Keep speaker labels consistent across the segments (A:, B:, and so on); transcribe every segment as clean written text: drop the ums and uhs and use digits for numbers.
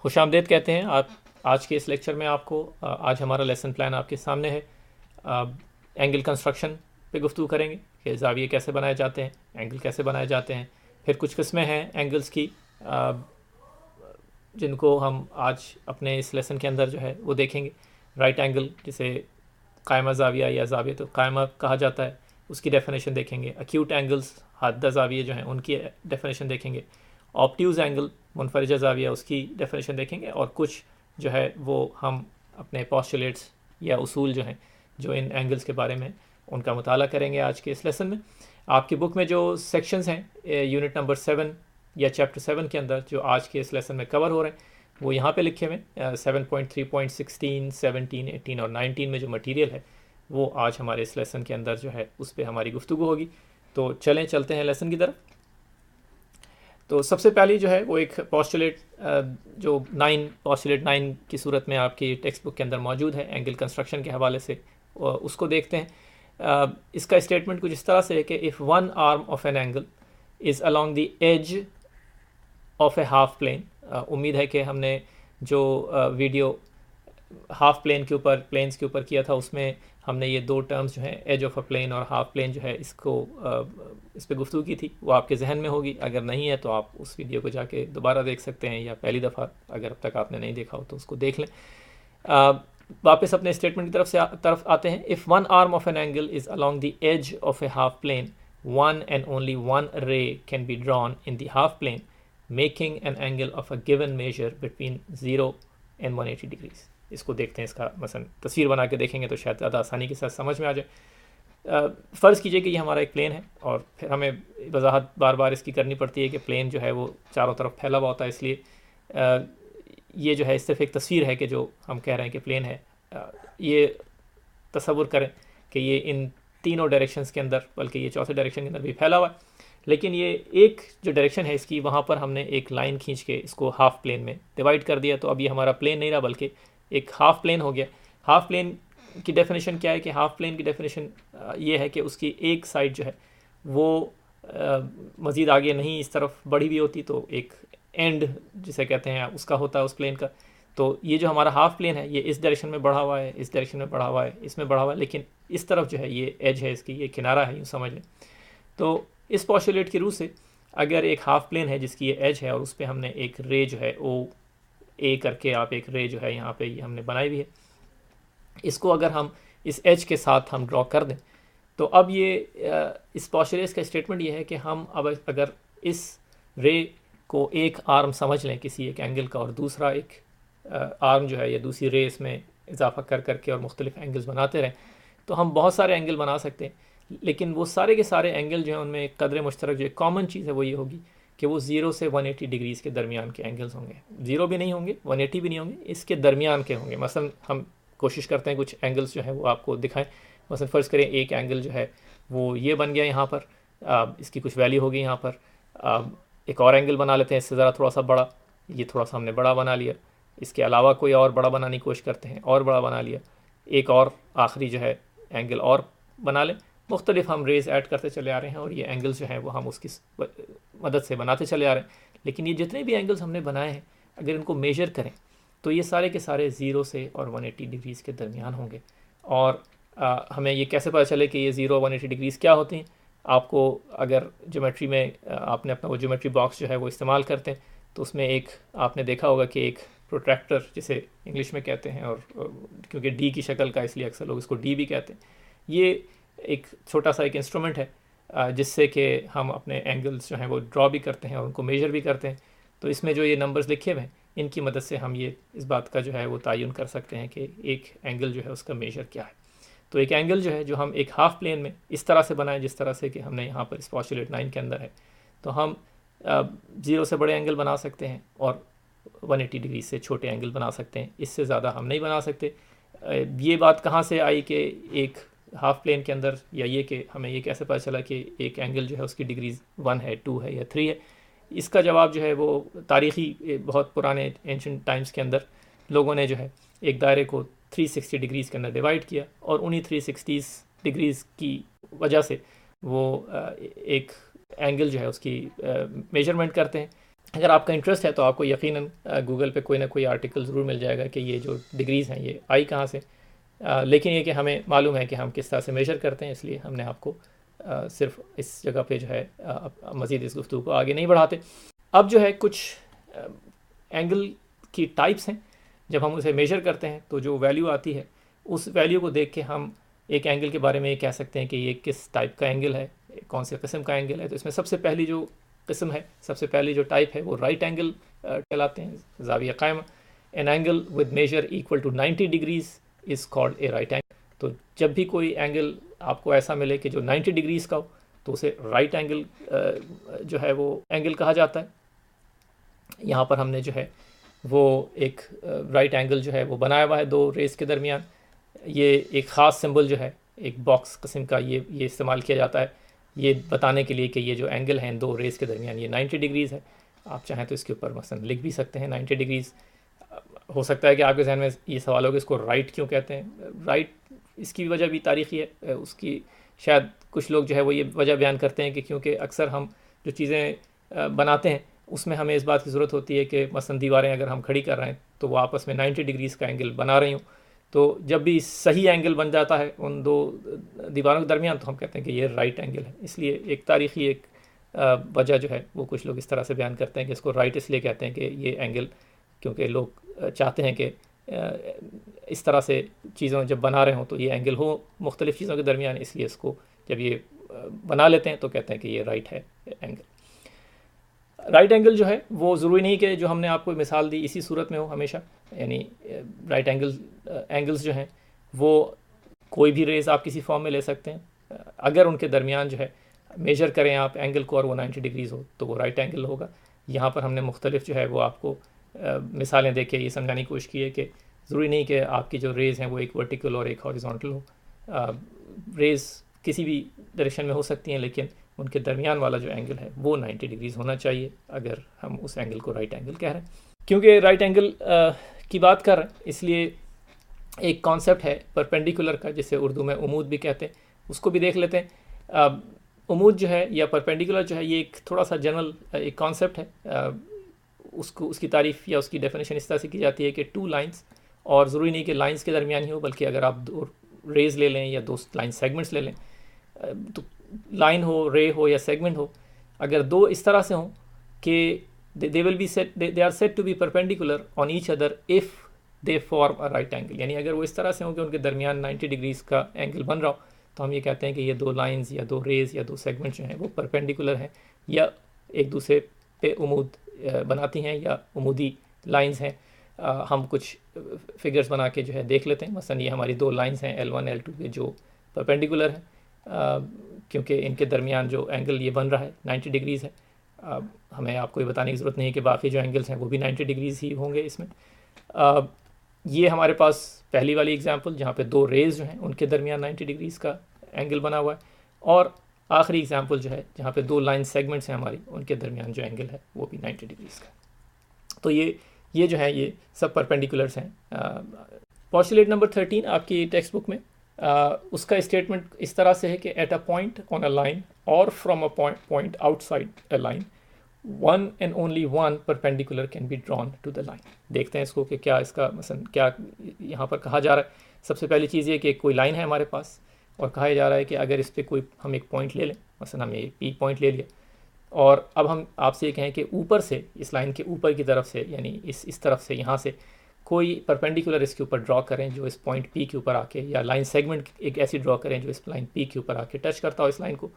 A: خوش آمدید کہتے ہیں آپ آج کے اس لیکچر میں آپ کو۔ آج ہمارا لیسن پلان آپ کے سامنے ہے۔ اینگل کنسٹرکشن پہ گفتگو کریں گے کہ زاویے کیسے بنائے جاتے ہیں، اینگل کیسے بنائے جاتے ہیں۔ پھر کچھ قسمیں ہیں اینگلز کی جن کو ہم آج اپنے اس لیسن کے اندر جو ہے وہ دیکھیں گے۔ رائٹ اینگل جسے قائمہ زاویہ یا زاویہ تو قائمہ کہا جاتا ہے، اس کی ڈیفینیشن دیکھیں گے۔ ایکیوٹ اینگلز حادہ زاویے جو ہیں ان کی ڈیفینیشن دیکھیں گے۔ آپٹیوز اینگل منفرجہ زاویہ اس کی ڈیفینیشن دیکھیں گے، اور کچھ جو ہے وہ ہم اپنے پوسچولیٹس یا اصول جو ہیں جو ان اینگلز کے بارے میں ان کا مطالعہ کریں گے آج کے اس لیسن میں۔ آپ کی بک میں جو سیکشنز ہیں یونٹ نمبر 7 یا چیپٹر 7 کے اندر جو آج کے اس لیسن میں کور ہو رہے ہیں وہ یہاں پہ لکھے ہوئے ہیں۔ 7.3.16 17 18 اور 19 میں جو مٹیریل ہے وہ آج ہمارے اس لیسن کے اندر جو ہے اس پہ ہماری گفتگو ہوگی۔ تو چلتے ہیں لیسن کی طرف۔ تو سب سے پہلی جو ہے وہ ایک پوسچولیٹ جو 9 کی صورت میں آپ کی ٹیکسٹ بک کے اندر موجود ہے اینگل کنسٹرکشن کے حوالے سے، اس کو دیکھتے ہیں۔ اس کا اسٹیٹمنٹ کچھ اس طرح سے ہے کہ if one arm of an angle is along the edge of a half plane، امید ہے کہ ہم نے جو ویڈیو ہاف پلین کے اوپر پلینز کے اوپر کیا تھا اس میں ہم نے یہ دو ٹرمز جو ہیں ایج آف اے پلین اور ہاف پلین جو ہے اس پہ گفتگو کی تھی، وہ آپ کے ذہن میں ہوگی۔ اگر نہیں ہے تو آپ اس ویڈیو کو جا کے دوبارہ دیکھ سکتے ہیں، یا پہلی دفعہ اگر اب تک آپ نے نہیں دیکھا ہو تو اس کو دیکھ لیں۔ واپس اپنے اسٹیٹمنٹ کی طرف آتے ہیں۔ if one arm of an angle is along the edge of a half plane, one and only one ray can be drawn in the half plane, making an angle of a given measure between 0 and 180 degrees۔ اس کو دیکھتے ہیں، اس کا مثلا تصویر بنا کے دیکھیں گے تو شاید زیادہ آسانی کے ساتھ سمجھ میں آ جائے۔ فرض کیجئے کہ یہ ہمارا ایک پلین ہے، اور پھر ہمیں وضاحت بار بار اس کی کرنی پڑتی ہے کہ پلین جو ہے وہ چاروں طرف پھیلا ہوا ہوتا ہے، اس لیے یہ جو ہے اس طرف ایک تصویر ہے کہ جو ہم کہہ رہے ہیں کہ پلین ہے۔ یہ تصور کریں کہ یہ ان تینوں ڈائریکشنز کے اندر، بلکہ یہ چوتھے ڈائریکشن کے اندر بھی پھیلا ہوا ہے، لیکن یہ ایک جو ڈائریکشن ہے اس کی، وہاں پر ہم نے ایک لائن کھینچ کے اس کو ہاف پلین میں ڈیوائڈ کر دیا، تو اب یہ ہمارا پلین نہیں رہا بلکہ ایک ہاف پلین ہو گیا۔ ہاف پلین کی ڈیفینیشن کیا ہے کہ ہاف پلین کی ڈیفینیشن یہ ہے کہ اس کی ایک سائڈ جو ہے وہ مزید آگے نہیں اس طرف بڑھی ہوئی ہوتی، تو ایک اینڈ جسے کہتے ہیں اس کا ہوتا ہے اس پلین کا۔ تو یہ جو ہمارا ہاف پلین ہے یہ اس ڈائریکشن میں بڑھا ہوا ہے، اس ڈائریکشن میں بڑھا ہوا ہے، اس میں بڑھا ہوا ہے، لیکن اس طرف جو ہے یہ ایج ہے، اس کی یہ کنارہ ہے، یوں سمجھ لیں۔ تو اس پوسچولیٹ کی روح سے اگر ایک ہاف پلین ہے جس کی یہ ایج ہے، اور اس پہ ہم نے ایک رے جو ہے او اے کر کے آپ ایک رے جو ہے یہاں پہ یہ ہم نے بنائی ہوئی ہے، اس کو اگر ہم اس ایج کے ساتھ ہم ڈرا کر دیں تو اب یہ اس پوسچولیٹ کا اسٹیٹمنٹ یہ ہے کہ ہم اب اگر اس رے کو ایک آرم سمجھ لیں کسی ایک اینگل کا، اور دوسرا ایک آرم جو ہے یا دوسری رے اس میں اضافہ کر کے اور مختلف اینگلز بناتے رہیں، تو ہم بہت سارے اینگل بنا سکتے ہیں، لیکن وہ سارے کے سارے اینگل جو ہیں ان میں ایک قدر مشترک جو ایک کامن چیز ہے وہ یہ ہوگی کہ وہ 0 سے 180 ڈگریز کے درمیان کے اینگلز ہوں گے۔ 0 بھی نہیں ہوں گے، 180 بھی نہیں ہوں گے، اس کے درمیان کے ہوں گے۔ مثلا ہم کوشش کرتے ہیں کچھ اینگلز جو ہیں وہ آپ کو دکھائیں۔ مثلا فرض کریں ایک اینگل جو ہے وہ یہ بن گیا یہاں پر، اس کی کچھ ویلیو ہوگی یہاں پر۔ ایک اور اینگل بنا لیتے ہیں اس سے ذرا تھوڑا سا بڑا، یہ تھوڑا سا ہم نے بڑا بنا لیا۔ اس کے علاوہ کوئی اور بڑا بنانے کی کوشش کرتے ہیں، اور بڑا بنا لیا۔ ایک اور آخری جو ہے اینگل اور بنا لیں۔ مختلف ہم ریز ایڈ کرتے چلے آ رہے ہیں، اور یہ اینگلز جو ہیں وہ ہم اس کی مدد سے بناتے چلے آ رہے ہیں۔ لیکن یہ جتنے بھی اینگلز ہم نے بنائے ہیں اگر ان کو میجر کریں تو یہ سارے کے سارے 0 سے اور 180 ڈگریز کے درمیان ہوں گے۔ اور ہمیں یہ کیسے پتہ چلے کہ یہ 0 180 ڈگریز کیا ہوتے ہیں؟ آپ کو اگر جیومیٹری میں آپ نے اپنا وہ جیومیٹری باکس جو ہے وہ استعمال کرتے ہیں تو اس میں ایک آپ نے دیکھا ہوگا کہ ایک پروٹریکٹر جسے انگلش میں کہتے ہیں، اور کیونکہ ڈی کی شکل کا اس لیے اکثر لوگ اس کو ڈی بھی کہتے ہیں، یہ ایک چھوٹا سا ایک انسٹرومنٹ ہے جس سے کہ ہم اپنے اینگلز جو ہیں وہ ڈرا بھی کرتے ہیں اور ان کو میجر بھی کرتے ہیں۔ تو اس میں جو یہ نمبرز لکھے ہوئے ہیں ان کی مدد سے ہم یہ اس بات کا جو ہے وہ تعین کر سکتے ہیں کہ ایک اینگل جو ہے اس کا میجر کیا ہے۔ تو ایک اینگل جو ہے جو ہم ایک ہاف پلین میں اس طرح سے بنائیں جس طرح سے کہ ہم نے یہاں پر اس پوسچولیٹ 9 کے اندر ہے، تو ہم 0 سے بڑے اینگل بنا سکتے ہیں اور 180 ڈگری سے چھوٹے اینگل بنا سکتے ہیں، اس سے زیادہ ہم نہیں بنا سکتے۔ یہ بات کہاں سے آئی کہ ایک ہاف پلین کے اندر، یا یہ کہ ہمیں یہ کیسے پتہ چلا کہ ایک اینگل جو ہے اس کی ڈگریز 1 ہے، 2 ہے یا 3 ہے؟ اس کا جواب جو ہے وہ تاریخی بہت پرانے اینشنٹ ٹائمز کے اندر لوگوں نے جو ہے ایک دائرے کو 360 ڈگریز کے اندر ڈیوائڈ کیا، اور انہی 360 ڈگریز کی وجہ سے وہ ایک اینگل جو ہے اس کی میجرمنٹ کرتے ہیں۔ اگر آپ کا انٹرسٹ ہے تو آپ کو یقیناً گوگل پہ کوئی نہ کوئی آرٹیکل ضرور مل جائے گا کہ یہ جو ڈگریز ہیں یہ آئی کہاں سے. لیکن یہ کہ ہمیں معلوم ہے کہ ہم کس طرح سے میجر کرتے ہیں، اس لیے ہم نے آپ کو صرف اس جگہ پہ جو ہے مزید اس گفتگو کو آگے نہیں بڑھاتے. اب جو ہے کچھ اینگل کی ٹائپس ہیں. جب ہم اسے میجر کرتے ہیں تو جو ویلیو آتی ہے اس ویلیو کو دیکھ کے ہم ایک اینگل کے بارے میں یہ کہہ سکتے ہیں کہ یہ کس ٹائپ کا اینگل ہے، کون سے قسم کا اینگل ہے. تو اس میں سب سے پہلی جو قسم ہے، سب سے پہلی جو ٹائپ ہے وہ رائٹ اینگل کہلاتے ہیں، زاویہ قائمہ. An angle with measure equal to 90 degrees is called a right angle. تو جب بھی کوئی اینگل آپ کو ایسا ملے کہ جو 90 ڈگریز کا ہو تو اسے رائٹ اینگل جو ہے وہ اینگل کہا جاتا ہے. یہاں پر ہم نے جو ہے وہ ایک رائٹ اینگل جو ہے وہ بنایا ہوا ہے دو ریز کے درمیان. یہ ایک خاص سمبل جو ہے ایک باکس قسم کا یہ استعمال کیا جاتا ہے یہ بتانے کے لیے کہ یہ جو اینگل ہیں دو ریز کے درمیان یہ 90 ڈگریز ہے. آپ چاہیں تو اس کے اوپر مثلا لکھ بھی سکتے ہیں 90 ڈگریز. ہو سکتا ہے کہ آپ کے ذہن میں یہ سوال ہو کہ اس کو رائٹ کیوں کہتے ہیں. رائٹ اس کی وجہ بھی تاریخی ہے. اس کی شاید کچھ لوگ جو ہے وہ یہ وجہ بیان کرتے ہیں کہ کیونکہ اکثر ہم جو چیزیں بناتے ہیں اس میں ہمیں اس بات کی ضرورت ہوتی ہے کہ مثلا دیواریں اگر ہم کھڑی کر رہے ہیں تو وہ آپس میں 90 ڈگریز کا اینگل بنا رہی ہوں. تو جب بھی صحیح اینگل بن جاتا ہے ان دو دیواروں کے درمیان تو ہم کہتے ہیں کہ یہ رائٹ اینگل ہے. اس لیے ایک تاریخی ایک وجہ جو ہے وہ کچھ لوگ اس طرح سے بیان کرتے ہیں کہ اس کو رائٹ اس لیے کہتے ہیں کہ یہ اینگل کیونکہ لوگ چاہتے ہیں کہ اس طرح سے چیزوں جب بنا رہے ہوں تو یہ اینگل ہو مختلف چیزوں کے درمیان، اس لیے اس کو جب یہ بنا لیتے ہیں تو کہتے ہیں کہ یہ رائٹ ہے اینگل. رائٹ اینگل جو ہے وہ ضروری نہیں کہ جو ہم نے آپ کو مثال دی اسی صورت میں ہو ہمیشہ. یعنی رائٹ اینگلز جو ہیں وہ کوئی بھی ریز آپ کسی فارم میں لے سکتے ہیں. اگر ان کے درمیان جو ہے میجر کریں آپ اینگل کو اور وہ 90 ڈگریز ہو تو وہ رائٹ اینگل ہوگا. یہاں پر ہم نے مختلف جو ہے وہ آپ کو مثالیں دے کے یہ سمجھانے کی کوشش کی ہے کہ ضروری نہیں کہ آپ کی جو ریز ہیں وہ ایک ورٹیکل اور ایک ہاریزونٹل ہو. ریز کسی بھی ڈائریکشن میں ہو سکتی ہیں لیکن ان کے درمیان والا جو اینگل ہے وہ 90 ڈگریز ہونا چاہیے اگر ہم اس اینگل کو رائٹ اینگل کہہ رہے ہیں. کیونکہ رائٹ اینگل کی بات کر رہے ہیں اس لیے ایک کانسیپٹ ہے پرپینڈیکولر کا جسے اردو میں عمود بھی کہتے ہیں، اس کو بھی دیکھ لیتے ہیں. عمود جو ہے یا پرپینڈیکولر جو ہے یہ ایک تھوڑا سا جنرل ایک کانسیپٹ ہے. اس کی تعریف یا اس کی ڈیفینیشن اس طرح سے کی جاتی ہے کہ ٹو لائنس، اور ضروری نہیں کہ لائنس کے درمیان ہی ہو بلکہ اگر آپ دو ریز لے لیں یا دو لائن سیگمنٹس لے لیں تو لائن ہو رے ہو یا سیگمنٹ ہو اگر دو اس طرح سے ہوں کہ they are said to be perpendicular on each other if they form a right angle. یعنی اگر وہ اس طرح سے ہوں کہ ان کے درمیان 90 ڈگریز کا اینگل بن رہا ہو تو ہم یہ کہتے ہیں کہ یہ دو لائنز یا دو ریز یا دو سیگمنٹ جو ہیں وہ پرپینڈیکولر ہیں یا ایک دوسرے پہ عمود بناتی ہیں یا عمودی لائنز ہیں. ہم کچھ فگرز بنا کے جو ہے دیکھ لیتے ہیں. مثلا یہ ہماری دو لائنز ہیں L1 L2 کے جو پرپینڈیکولر ہیں کیونکہ ان کے درمیان جو اینگل یہ بن رہا ہے 90 ڈگریز ہے. ہمیں آپ کو یہ بتانے کی ضرورت نہیں ہے کہ باقی جو اینگلز ہیں وہ بھی 90 ڈگریز ہی ہوں گے اس میں. یہ ہمارے پاس پہلی والی ایگزامپل جہاں پہ دو ریز جو ہیں ان کے درمیان 90 ڈگریز کا اینگل بنا ہوا ہے، اور آخری ایگزامپل جو ہے جہاں پہ دو لائن سیگمنٹس ہیں ہماری ان کے درمیان جو اینگل ہے وہ بھی 90 ڈگریز کا. تو یہ جو ہے یہ سب پرپینڈیکولرس ہیں. پوسٹولیٹ نمبر 13 آپ کی ٹیکسٹ بک میں اس کا اسٹیٹمنٹ اس طرح سے ہے کہ at a point on a line اور from a point outside a line one and only one perpendicular can be drawn to the line. دیکھتے ہیں اس کو کہ کیا اس کا مثلا کیا یہاں پر کہا جا رہا ہے. سب سے پہلی چیز یہ کہ کوئی لائن ہے ہمارے پاس اور کہا جا رہا ہے کہ اگر اس پہ کوئی ہم ایک پوائنٹ لے لیں، مثلا ہم یہ پی پوائنٹ لے لیا اور اب ہم آپ سے یہ کہیں کہ اوپر سے اس لائن کے اوپر کی طرف سے یعنی اس طرف سے یہاں سے کوئی پرپینڈیکولر اس کے اوپر ڈرا کریں جو اس پوائنٹ پی کے اوپر آ کے، یا لائن سیگمنٹ ایک ایسی ڈرا کریں جو اس لائن پی کے اوپر آ کے ٹچ کرتا ہو اس لائن کو.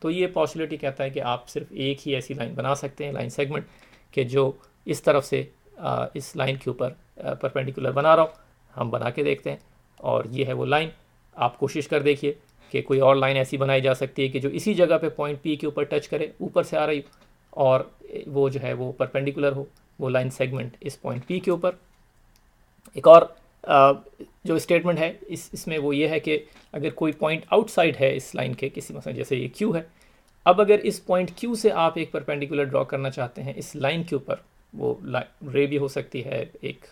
A: تو یہ پاسبلٹی کہتا ہے کہ آپ صرف ایک ہی ایسی لائن بنا سکتے ہیں، لائن سیگمنٹ، کہ جو اس طرف سے اس لائن کے اوپر پرپینڈیکولر بنا رہا ہو. ہم بنا کے دیکھتے ہیں اور یہ ہے وہ لائن. آپ کوشش کر دیکھیے کہ کوئی اور لائن ایسی بنائی جا سکتی ہے کہ جو اسی جگہ پہ پوائنٹ پی کے اوپر ٹچ کرے، اوپر سے آ رہی ہو، اور وہ جو ہے وہ پرپینڈیکولر ہو وہ لائن سیگمنٹ اس پوائنٹ پی کے اوپر. ایک اور جو اسٹیٹمنٹ ہے اس میں وہ یہ ہے کہ اگر کوئی پوائنٹ آؤٹ سائڈ ہے اس لائن کے کسی مثلا جیسے یہ کیو ہے، اب اگر اس پوائنٹ کیو سے آپ ایک پرپینڈیکولر ڈرا کرنا چاہتے ہیں اس لائن کے اوپر، وہ رے بھی ہو سکتی ہے، ایک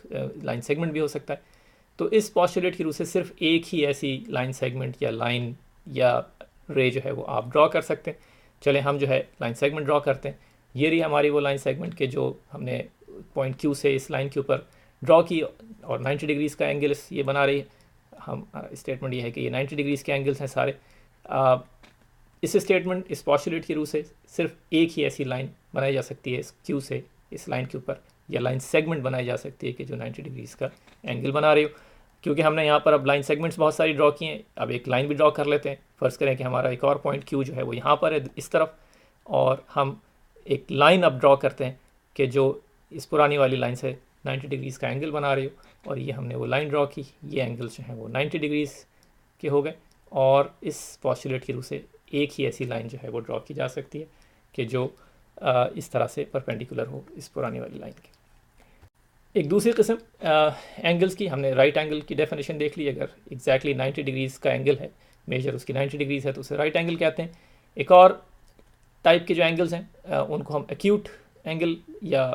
A: لائن سیگمنٹ بھی ہو سکتا ہے، تو اس پاسچولیٹ کی روح سے صرف ایک ہی ایسی لائن سیگمنٹ یا لائن یا رے جو ہے وہ آپ ڈرا کر سکتے ہیں. چلیں ہم جو ہے لائن سیگمنٹ ڈرا کرتے ہیں. یہ رہی ہماری وہ لائن سیگمنٹ کے جو ہم نے پوائنٹ کیو سے اس لائن کے اوپر ڈرا کی اور 90 ڈگریز کا اینگل یہ بنا رہی ہے. ہم اسٹیٹمنٹ یہ ہے کہ یہ 90 ڈگریز کے اینگلس ہیں سارے. اس اسٹیٹمنٹ اس پوسچولیٹ کی روح سے صرف ایک ہی ایسی لائن بنائی جا سکتی ہے اس کیو سے اس لائن کے اوپر, یا لائن سیگمنٹ بنائی جا سکتی ہے کہ جو 90 ڈگریز کا اینگل بنا رہی ہو. کیونکہ ہم نے یہاں پر اب لائن سیگمنٹس بہت ساری ڈرا کی ہیں, اب ایک لائن بھی ڈرا کر لیتے ہیں. فرض کریں کہ ہمارا ایک اور پوائنٹ کیو جو ہے وہ یہاں پر ہے اس طرف, اور ہم ایک لائن اب ڈرا کرتے ہیں کہ جو اس پرانی والی لائن سے 90 ڈگریز کا اینگل بنا رہی ہو. اور یہ ہم نے وہ لائن ڈرا کی, یہ اینگلس جو ہیں وہ 90 ڈگریز کے ہو گئے, اور اس پوسچولیٹ کی روح سے ایک ہی ایسی لائن جو ہے وہ ڈرا کی جا سکتی ہے کہ جو اس طرح سے پرپینڈیکولر ہو اس پرانی والی لائن کے. ایک دوسری قسم اینگلس کی, ہم نے رائٹ اینگل کی ڈیفینیشن دیکھ لی. اگر ایگزیکٹلی 90 ڈگریز کا اینگل ہے, میجر اس کی 90 ڈگریز ہے, تو اسے رائٹ اینگل کہتے ہیں. ایک اور ٹائپ کے جو اینگلس ہیں ان کو ہم ایکیوٹ اینگل یا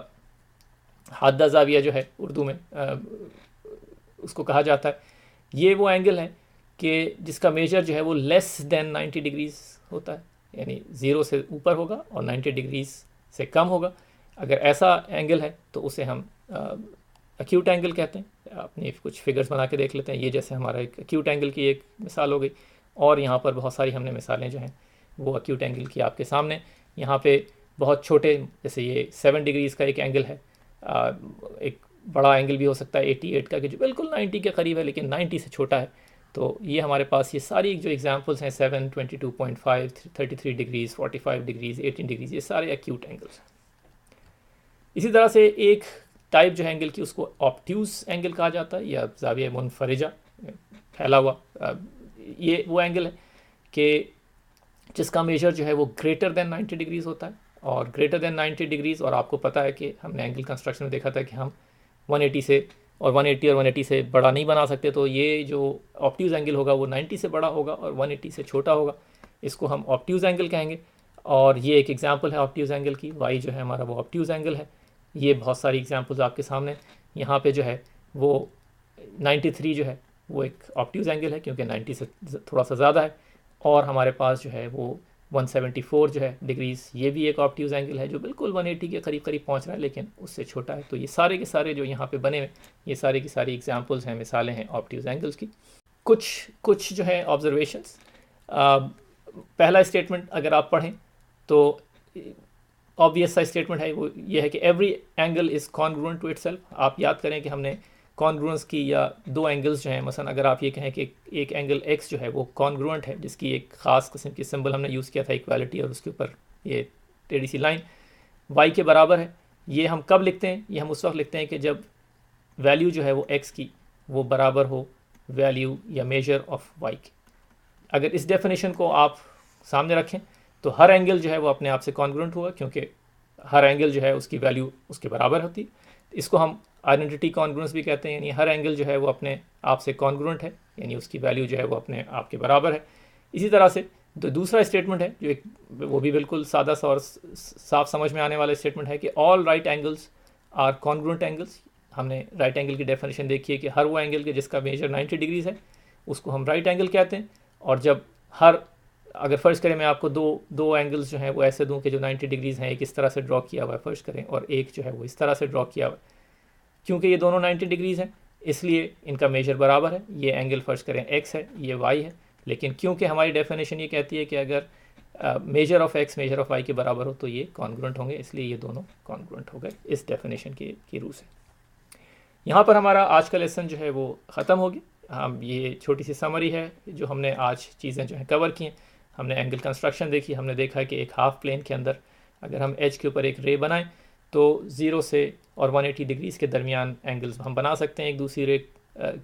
A: حادہ زاویہ جو ہے اردو میں اس کو کہا جاتا ہے. یہ وہ اینگل ہے کہ جس کا میجر جو ہے وہ لیس دین 90 ڈگریز ہوتا ہے, یعنی 0 سے اوپر ہوگا اور 90 ڈگریز سے کم ہوگا. اگر ایسا اینگل ہے تو اسے ہم ایکیوٹ اینگل کہتے ہیں. اپنی کچھ فگرز بنا کے دیکھ لیتے ہیں. یہ جیسے ہمارا ایک ایکیوٹ اینگل کی ایک مثال ہو گئی, اور یہاں پر بہت ساری ہم نے مثالیں جو ہیں وہ ایکیوٹ اینگل کی آپ کے سامنے. یہاں پہ بہت چھوٹے, جیسے یہ 7 ڈگریز کا ایک اینگل ہے, ایک بڑا اینگل بھی ہو سکتا ہے 88 کا کہ جو بالکل 90 کے قریب ہے لیکن 90 سے چھوٹا ہے. تو یہ ہمارے پاس یہ ساری جو ایگزامپلس ہیں 7, 22.5, 33 ڈگریز, 45 ڈگریز, 18 ڈگریز, یہ سارے ایکیوٹ اینگلس ہیں. اسی طرح سے ایک ٹائپ جو ہے اینگل کی اس کو آپٹیوز اینگل کہا جاتا ہے, یا زاویہ منفرجہ, پھیلا ہوا. یہ وہ اینگل ہے کہ جس کا میجر جو ہے وہ گریٹر دین 90 ڈگریز ہوتا ہے, اور گریٹر دین 90 ڈگریز, اور آپ کو پتہ ہے کہ ہم نے اینگل کنسٹرکشن میں دیکھا تھا کہ ہم 180 سے اور 180 سے بڑا نہیں بنا سکتے. تو یہ جو آپٹیوز اینگل ہوگا وہ 90 سے بڑا ہوگا اور 180 سے چھوٹا ہوگا. اس کو ہم آپٹیوز اینگل کہیں گے. اور یہ ایک ایگزامپل ہے آپٹیوز اینگل کی. وائی جو ہے ہمارا وہ آپٹیوز اینگل ہے. یہ بہت ساری ایگزامپلز آپ کے سامنے. یہاں پہ جو ہے وہ 93 جو ہے وہ ایک آپٹیوز اینگل ہے کیونکہ 90 سے تھوڑا سا زیادہ ہے. اور ہمارے پاس جو ہے وہ 174 جو ہے ڈگریز, یہ بھی ایک آپٹیوز اینگل ہے جو بالکل 180 کے قریب پہنچ رہا ہے لیکن اس سے چھوٹا ہے. تو یہ سارے کے سارے جو یہاں پہ بنے ہوئے, یہ سارے کی ساری ایگزامپلز ہیں, مثالیں ہیں آپٹیوز اینگلس کی. کچھ جو ہے آبزرویشنس. پہلا اسٹیٹمنٹ اگر آپ پڑھیں تو آبویس سا اسٹیٹمنٹ ہے, وہ یہ ہے کہ every angle is congruent to itself. آپ یاد کریں کہ ہم نے کانگروئنس کی, یا دو اینگلس جو ہیں, مثلا اگر آپ یہ کہیں کہ ایک اینگل ایکس جو ہے وہ کانگروئنٹ ہے, جس کی ایک خاص قسم کی سمبل ہم نے یوز کیا تھا ایکویلٹی, اور اس کے اوپر یہ ٹیڑھی سی لائن وائی کے برابر ہے. یہ ہم کب لکھتے ہیں؟ یہ ہم اس وقت لکھتے ہیں کہ جب ویلیو جو ہے وہ ایکس کی وہ برابر ہو ویلیو یا میجر آف وائی کی. اگر اس ڈیفینیشن کو آپ سامنے رکھیں تو ہر اینگل جو ہے وہ اپنے آپ سے کانگروئنٹ ہوا, کیونکہ ہر اینگل جو ہے اس کی ویلیو اس کے برابر ہوتی. اس کو ہم آئیڈینٹی کانگروئنس بھی کہتے ہیں, یعنی ہر اینگل جو ہے وہ اپنے آپ سے کانگروئنٹ ہے, یعنی اس کی ویلیو جو ہے وہ اپنے آپ کے برابر ہے. اسی طرح سے دوسرا اسٹیٹمنٹ ہے جو ایک, وہ بھی بالکل سادہ سا اور صاف سمجھ میں آنے والا اسٹیٹمنٹ ہے کہ all right angles are congruent angles. ہم نے رائٹ اینگل کی ڈیفینیشن دیکھی ہے کہ ہر وہ اینگل کے جس کا میجر 90 ڈگریز ہے اس کو ہم رائٹ اینگل کہتے ہیں. اور جب اگر فرض کریں میں آپ کو دو اینگلس جو ہیں وہ ایسے دوں کہ جو 90 ڈگریز ہیں, ایک اس طرح سے ڈرا کیا ہوا ہے فرض کریں, اور ایک جو ہے وہ اس طرح سے ڈرا کیا ہوا ہے, کیونکہ یہ دونوں 90 ڈگریز ہیں اس لیے ان کا میجر برابر ہے. یہ اینگل فرض کریں ایکس ہے, یہ وائی ہے, لیکن کیونکہ ہماری ڈیفینیشن یہ کہتی ہے کہ اگر measure of x measure of y کے برابر ہو تو یہ کانگروئنٹ ہوں گے, اس لیے یہ دونوں کانگروئنٹ ہو گئے اس ڈیفینیشن کی روح سے. یہاں پر ہمارا آج کا لیسن جو ہے وہ ختم ہوگی. ہم یہ چھوٹی سی سمری ہے جو ہم نے آج چیزیں جو ہیں کور کی ہیں. ہم نے اینگل کنسٹرکشن دیکھی, ہم نے دیکھا کہ ایک ہاف پلین کے اندر اگر ہم ایج کے اوپر ایک رے بنائیں تو 0 سے اور 180 ڈگریز کے درمیان اینگلز ہم بنا سکتے ہیں ایک دوسری رے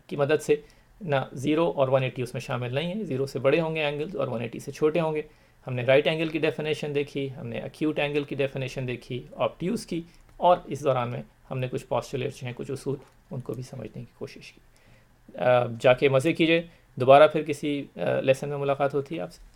A: کی مدد سے. نہ 0 اور 180 اس میں شامل نہیں ہیں, 0 سے بڑے ہوں گے اینگلز اور 180 سے چھوٹے ہوں گے. ہم نے رائٹ اینگل کی ڈیفینیشن دیکھی, ہم نے ایکیوٹ اینگل کی ڈیفینیشن دیکھی, آپٹیوز کی, اور اس دوران میں ہم نے کچھ پوسچولیٹس ہیں, کچھ اصول, ان کو بھی سمجھنے کی کوشش کی. جا کے مزے کیجئے. دوبارہ پھر کسی لیسن میں ملاقات ہوتی ہے آپ سے.